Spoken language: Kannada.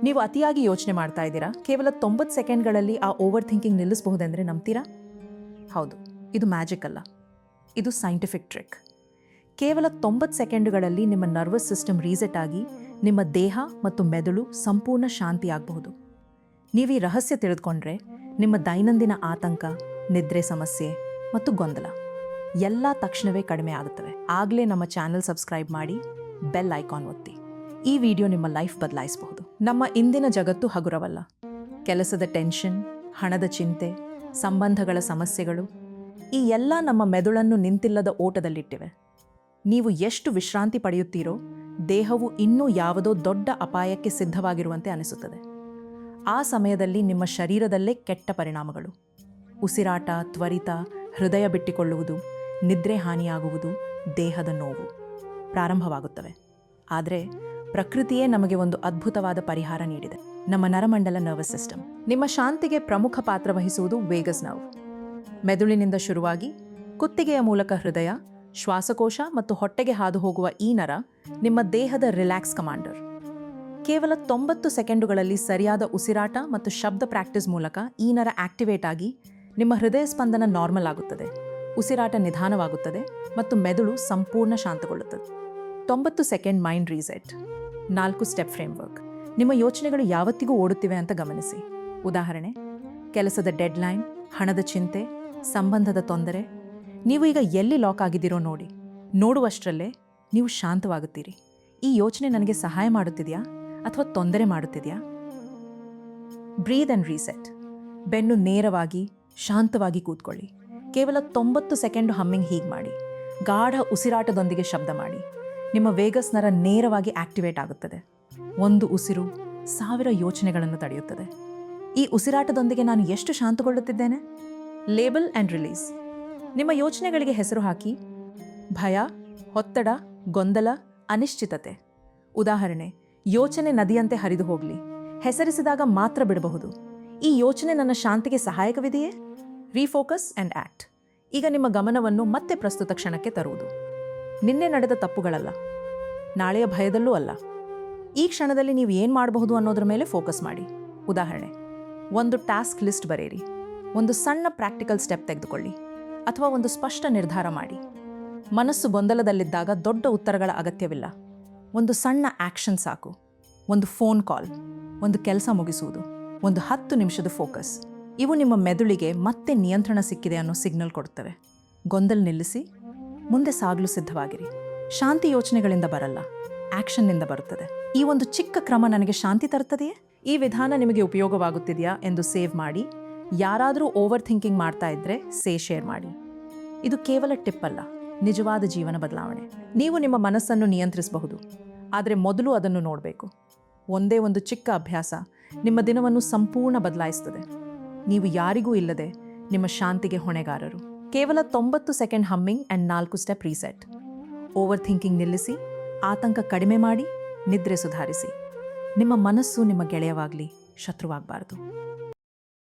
ನೀವು ಅತಿಯಾಗಿ ಯೋಚನೆ ಮಾಡ್ತಾ ಇದ್ದೀರಾ, ಕೇವಲ 90 ಸೆಕೆಂಡ್ಗಳಲ್ಲಿ ಆ ಓವರ್ ಥಿಂಕಿಂಗ್ ನಿಲ್ಲಿಸಬಹುದೆಂದರೆ ನಂಬ್ತೀರಾ? ಹೌದು, ಇದು ಮ್ಯಾಜಿಕ್ ಅಲ್ಲ, ಇದು ಸೈಂಟಿಫಿಕ್ ಟ್ರಿಕ್. ಕೇವಲ 90 ಸೆಕೆಂಡುಗಳಲ್ಲಿ ನಿಮ್ಮ ನರ್ವಸ್ ಸಿಸ್ಟಮ್ ರೀಸೆಟ್ ಆಗಿ ನಿಮ್ಮ ದೇಹ ಮತ್ತು ಮೆದುಳು ಸಂಪೂರ್ಣ ಶಾಂತಿಯಾಗಬಹುದು. ನೀವು ಈ ರಹಸ್ಯ ತಿಳಿದುಕೊಂಡ್ರೆ ನಿಮ್ಮ ದೈನಂದಿನ ಆತಂಕ, ನಿದ್ರೆ ಸಮಸ್ಯೆ ಮತ್ತು ಗೊಂದಲ ಎಲ್ಲ ತಕ್ಷಣವೇ ಕಡಿಮೆ ಆಗುತ್ತವೆ. ಆಗಲೇ ನಮ್ಮ ಚಾನೆಲ್ ಸಬ್ಸ್ಕ್ರೈಬ್ ಮಾಡಿ, ಬೆಲ್ ಐಕಾನ್ ಒತ್ತಿ. ಈ ವಿಡಿಯೋ ನಿಮ್ಮ ಲೈಫ್ ಬದಲಾಯಿಸಬಹುದು. ನಮ್ಮ ಇಂದಿನ ಜಗತ್ತು ಹಗುರವಲ್ಲ. ಕೆಲಸದ ಟೆನ್ಷನ್, ಹಣದ ಚಿಂತೆ, ಸಂಬಂಧಗಳ ಸಮಸ್ಯೆಗಳು ಈ ಎಲ್ಲ ನಮ್ಮ ಮೆದುಳನ್ನು ನಿಂತಿಲ್ಲದ ಓಟದಲ್ಲಿಟ್ಟಿವೆ. ನೀವು ಎಷ್ಟು ವಿಶ್ರಾಂತಿ ಪಡೆಯುತ್ತೀರೋ, ದೇಹವು ಇನ್ನೂ ಯಾವುದೋ ದೊಡ್ಡ ಅಪಾಯಕ್ಕೆ ಸಿದ್ಧವಾಗಿರುವಂತೆ ಅನಿಸುತ್ತದೆ. ಆ ಸಮಯದಲ್ಲಿ ನಿಮ್ಮ ಶರೀರದಲ್ಲೇ ಕೆಟ್ಟ ಪರಿಣಾಮಗಳು, ಉಸಿರಾಟ ತ್ವರಿತ, ಹೃದಯ ಬಿಟ್ಟಿಕೊಳ್ಳುವುದು, ನಿದ್ರೆ ಹಾನಿಯಾಗುವುದು, ದೇಹದ ನೋವು ಪ್ರಾರಂಭವಾಗುತ್ತವೆ. ಆದರೆ ಪ್ರಕೃತಿಯೇ ನಮಗೆ ಒಂದು ಅದ್ಭುತವಾದ ಪರಿಹಾರ ನೀಡಿದೆ. ನಮ್ಮ ನರಮಂಡಲ ನರ್ವಸ್ ಸಿಸ್ಟಮ್. ನಿಮ್ಮ ಶಾಂತಿಗೆ ಪ್ರಮುಖ ಪಾತ್ರ ವಹಿಸುವುದು ವೇಗಸ್ ನರ್ವ್. ಮೆದುಳಿನಿಂದ ಶುರುವಾಗಿ ಕುತ್ತಿಗೆಯ ಮೂಲಕ ಹೃದಯ, ಶ್ವಾಸಕೋಶ ಮತ್ತು ಹೊಟ್ಟೆಗೆ ಹಾದು ಹೋಗುವ ಈ ನರ ನಿಮ್ಮ ದೇಹದ ರಿಲ್ಯಾಕ್ಸ್ ಕಮಾಂಡರ್. ಕೇವಲ 90 ಸೆಕೆಂಡುಗಳಲ್ಲಿ ಸರಿಯಾದ ಉಸಿರಾಟ ಮತ್ತು ಶಬ್ದ ಪ್ರಾಕ್ಟೀಸ್ ಮೂಲಕ ಈ ನರ ಆಕ್ಟಿವೇಟ್ ಆಗಿ ನಿಮ್ಮ ಹೃದಯ ಸ್ಪಂದನ ನಾರ್ಮಲ್ ಆಗುತ್ತದೆ, ಉಸಿರಾಟ ನಿಧಾನವಾಗುತ್ತದೆ ಮತ್ತು ಮೆದುಳು ಸಂಪೂರ್ಣ ಶಾಂತಗೊಳ್ಳುತ್ತದೆ. 90 second mind reset. 4 step framework. ನಿಮ್ಮ ಯೋಚನೆಗಳು ಯಾವತ್ತಿಗೂ ಓಡುತ್ತಿವೆ ಅಂತ ಗಮನಿಸಿ. ಉದಾಹರಣೆ, ಕೆಲಸದ ಡೆಡ್ಲೈನ್, ಹಣದ ಚಿಂತೆ, ಸಂಬಂಧದ ತೊಂದರೆ. ನೀವು ಈಗ ಎಲ್ಲಿ ಲಾಕ್ ಆಗಿದ್ದೀರೋ ನೋಡಿ. ನೋಡುವಷ್ಟರಲ್ಲೇ ನೀವು ಶಾಂತವಾಗುತ್ತೀರಿ. ಈ ಯೋಚನೆ ನನಗೆ ಸಹಾಯ ಮಾಡುತ್ತಿದೆಯಾ ಅಥವಾ ತೊಂದರೆ ಮಾಡುತ್ತಿದೆಯಾ? ಬ್ರೀದ್ ಆ್ಯಂಡ್ ರೀಸೆಟ್. ಬೆನ್ನು ನೇರವಾಗಿ ಶಾಂತವಾಗಿ ಕೂತ್ಕೊಳ್ಳಿ. ಕೇವಲ 90 ಸೆಕೆಂಡು ಹಮ್ಮಿಂಗ್ ಹೀಗೆ ಮಾಡಿ. ಗಾಢ ಉಸಿರಾಟದೊಂದಿಗೆ ಶಬ್ದ ಮಾಡಿ. ನಿಮ್ಮ ವೇಗಸ್ ನರ ನೇರವಾಗಿ ಆಕ್ಟಿವೇಟ್ ಆಗುತ್ತದೆ. ಒಂದು ಉಸಿರು 1000 ಯೋಚನೆಗಳನ್ನು ತಡೆಯುತ್ತದೆ. ಈ ಉಸಿರಾಟದೊಂದಿಗೆ ನಾನು ಎಷ್ಟು ಶಾಂತಗೊಳ್ಳುತ್ತಿದ್ದೇನೆ? Label and release. ನಿಮ್ಮ ಯೋಚನೆಗಳಿಗೆ ಹೆಸರು ಹಾಕಿ. ಭಯ, ಒತ್ತಡ, ಗೊಂದಲ, ಅನಿಶ್ಚಿತತೆ. ಉದಾಹರಣೆ, ಯೋಚನೆ ನದಿಯಂತೆ ಹರಿದು ಹೋಗಲಿ. ಹೆಸರಿಸಿದಾಗ ಮಾತ್ರ ಬಿಡಬಹುದು. ಈ ಯೋಚನೆ ನನ್ನ ಶಾಂತಿಗೆ ಸಹಾಯಕವಿದೆಯೇ? ರೀಫೋಕಸ್ ಆ್ಯಂಡ್ ಆ್ಯಕ್ಟ್. ಈಗ ನಿಮ್ಮ ಗಮನವನ್ನು ಮತ್ತೆ ಪ್ರಸ್ತುತ ಕ್ಷಣಕ್ಕೆ ತರುವುದು. ನಿನ್ನೆ ನಡೆದ ತಪ್ಪುಗಳಲ್ಲ, ನಾಳೆಯ ಭಯದಲ್ಲೂ ಅಲ್ಲ. ಈ ಕ್ಷಣದಲ್ಲಿ ನೀವು ಏನು ಮಾಡಬಹುದು ಅನ್ನೋದ್ರ ಮೇಲೆ ಫೋಕಸ್ ಮಾಡಿ. ಉದಾಹರಣೆ, ಒಂದು ಟಾಸ್ಕ್ ಲಿಸ್ಟ್ ಬರೆಯಿರಿ, ಒಂದು ಸಣ್ಣ ಪ್ರಾಕ್ಟಿಕಲ್ ಸ್ಟೆಪ್ ತೆಗೆದುಕೊಳ್ಳಿ, ಅಥವಾ ಒಂದು ಸ್ಪಷ್ಟ ನಿರ್ಧಾರ ಮಾಡಿ. ಮನಸ್ಸು ಗೊಂದಲದಲ್ಲಿದ್ದಾಗ ದೊಡ್ಡ ಉತ್ತರಗಳ ಅಗತ್ಯವಿಲ್ಲ. ಒಂದು ಸಣ್ಣ ಆ್ಯಕ್ಷನ್ ಸಾಕು. ಒಂದು ಫೋನ್ ಕಾಲ್, ಒಂದು ಕೆಲಸ ಮುಗಿಸುವುದು, ಒಂದು 10 ನಿಮಿಷದ ಫೋಕಸ್. ಇವು ನಿಮ್ಮ ಮೆದುಳಿಗೆ ಮತ್ತೆ ನಿಯಂತ್ರಣ ಸಿಕ್ಕಿದೆ ಅನ್ನೋ ಸಿಗ್ನಲ್ ಕೊಡುತ್ತವೆ. ಗೊಂದಲ ನಿಲ್ಲಿಸಿ, ಮುಂದೆ ಸಾಗಲು ಸಿದ್ಧವಾಗಿರಿ. ಶಾಂತಿ ಯೋಚನೆಗಳಿಂದ ಬರಲ್ಲ, ಆ್ಯಕ್ಷನ್ನಿಂದ ಬರುತ್ತದೆ. ಈ ಒಂದು ಚಿಕ್ಕ ಕ್ರಮ ನನಗೆ ಶಾಂತಿ ತರುತ್ತದೆಯೇ? ಈ ವಿಧಾನ ನಿಮಗೆ ಉಪಯೋಗವಾಗುತ್ತಿದೆಯಾ ಎಂದು ಸೇವ್ ಮಾಡಿ. ಯಾರಾದರೂ ಓವರ್ ಥಿಂಕಿಂಗ್ ಮಾಡ್ತಾ ಇದ್ದರೆ ಶೇರ್ ಮಾಡಿ. ಇದು ಕೇವಲ ಟಿಪ್ ಅಲ್ಲ, ನಿಜವಾದ ಜೀವನ ಬದಲಾವಣೆ. ನೀವು ನಿಮ್ಮ ಮನಸ್ಸನ್ನು ನಿಯಂತ್ರಿಸಬಹುದು, ಆದರೆ ಮೊದಲು ಅದನ್ನು ನೋಡಬೇಕು. ಒಂದೇ ಒಂದು ಚಿಕ್ಕ ಅಭ್ಯಾಸ ನಿಮ್ಮ ದಿನವನ್ನು ಸಂಪೂರ್ಣ ಬದಲಾಯಿಸುತ್ತದೆ. ನೀವು ಯಾರಿಗೂ ಇಲ್ಲದೆ ನಿಮ್ಮ ಶಾಂತಿಗೆ ಹೊಣೆಗಾರರು. ಕೇವಲ 90 second humming and 4 step reset. Over thinking ನಿಲ್ಲಿಸಿ, ಆತಂಕ ಕಡಿಮೆ ಮಾಡಿ, ನಿದ್ರೆ ಸುಧಾರಿಸಿ. ನಿಮ್ಮ ಮನಸ್ಸು ನಿಮ್ಮ ಗೆಳೆಯವಾಗಲಿ, ಶತ್ರುವಾಗಬಾರದು.